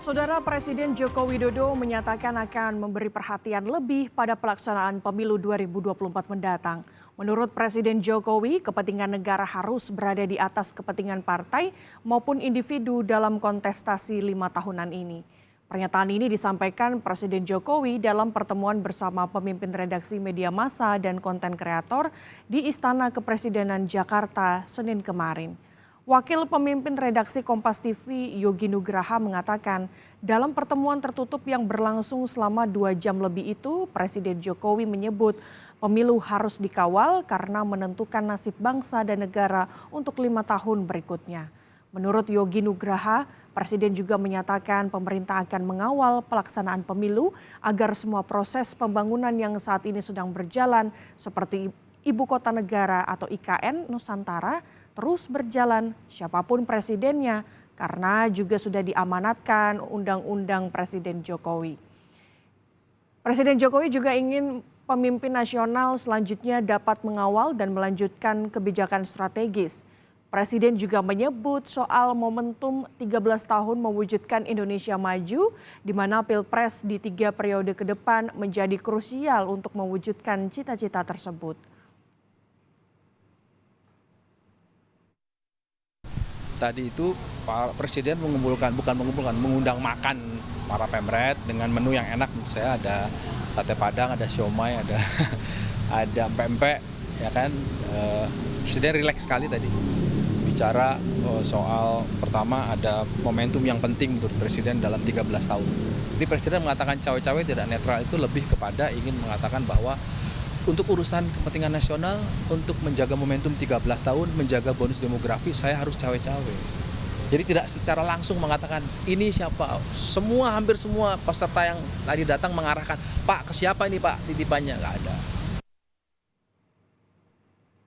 Saudara Presiden Joko Widodo menyatakan akan memberi perhatian lebih pada pelaksanaan pemilu 2024 mendatang. Menurut Presiden Jokowi, kepentingan negara harus berada di atas kepentingan partai maupun individu dalam kontestasi 5 tahunan ini. Pernyataan ini disampaikan Presiden Jokowi dalam pertemuan bersama pemimpin redaksi media massa dan konten kreator di Istana Kepresidenan Jakarta Senin kemarin. Wakil pemimpin redaksi Kompas TV Yogi Nugraha mengatakan dalam pertemuan tertutup yang berlangsung selama 2 jam lebih itu Presiden Jokowi menyebut pemilu harus dikawal karena menentukan nasib bangsa dan negara untuk 5 tahun berikutnya. Menurut Yogi Nugraha, Presiden juga menyatakan pemerintah akan mengawal pelaksanaan pemilu agar semua proses pembangunan yang saat ini sedang berjalan seperti Ibu Kota Negara atau IKN Nusantara terus berjalan siapapun presidennya karena juga sudah diamanatkan Undang-Undang Presiden Jokowi. Presiden Jokowi juga ingin pemimpin nasional selanjutnya dapat mengawal dan melanjutkan kebijakan strategis. Presiden juga menyebut soal momentum 13 tahun mewujudkan Indonesia maju, di mana Pilpres di 3 periode ke depan menjadi krusial untuk mewujudkan cita-cita tersebut. Tadi itu Pak Presiden mengundang makan para pemret dengan menu yang enak. Menurut saya ada sate padang, ada siomay, ada pempek, ya kan. Presiden rileks sekali tadi bicara soal pertama ada momentum yang penting menurut Presiden dalam 13 tahun. Jadi Presiden mengatakan cawe-cawe tidak netral itu lebih kepada ingin mengatakan bahwa untuk urusan kepentingan nasional, untuk menjaga momentum 13 tahun, menjaga bonus demografi, saya harus cawe-cawe. Jadi tidak secara langsung mengatakan ini siapa. Hampir semua peserta yang tadi datang mengarahkan, Pak ke siapa ini Pak, titipannya nggak ada.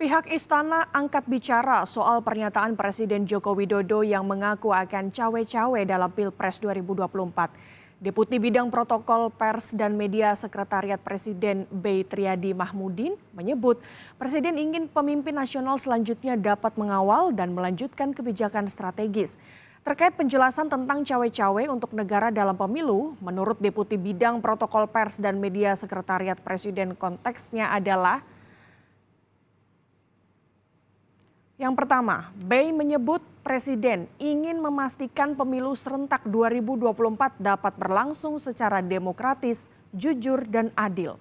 Pihak istana angkat bicara soal pernyataan Presiden Joko Widodo yang mengaku akan cawe-cawe dalam Pilpres 2024. Deputi Bidang Protokol Pers dan Media Sekretariat Presiden B. Triadi Mahmudin menyebut Presiden ingin pemimpin nasional selanjutnya dapat mengawal dan melanjutkan kebijakan strategis. Terkait penjelasan tentang cawe-cawe untuk negara dalam pemilu, menurut Deputi Bidang Protokol Pers dan Media Sekretariat Presiden konteksnya adalah yang pertama, Bey menyebut Presiden ingin memastikan pemilu serentak 2024 dapat berlangsung secara demokratis, jujur, dan adil.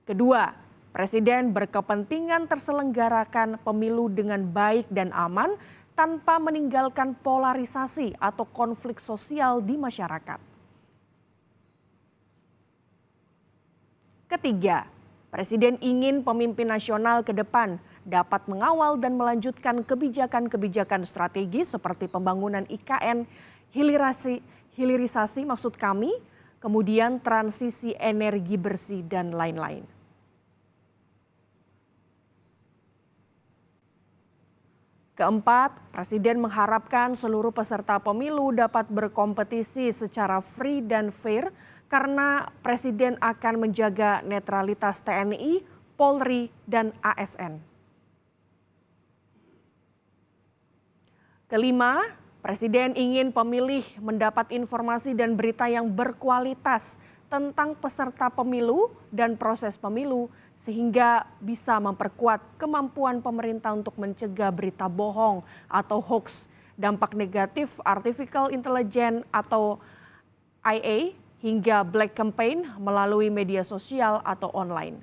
Kedua, Presiden berkepentingan terselenggarakan pemilu dengan baik dan aman tanpa meninggalkan polarisasi atau konflik sosial di masyarakat. Ketiga, Presiden ingin pemimpin nasional ke depan dapat mengawal dan melanjutkan kebijakan-kebijakan strategis seperti pembangunan IKN, hilirisasi maksud kami, kemudian transisi energi bersih dan lain-lain. Keempat, Presiden mengharapkan seluruh peserta pemilu dapat berkompetisi secara free dan fair karena Presiden akan menjaga netralitas TNI, Polri, dan ASN. Kelima, Presiden ingin pemilih mendapat informasi dan berita yang berkualitas tentang peserta pemilu dan proses pemilu sehingga bisa memperkuat kemampuan pemerintah untuk mencegah berita bohong atau hoax, dampak negatif artificial intelligence atau IA, hingga black campaign melalui media sosial atau online.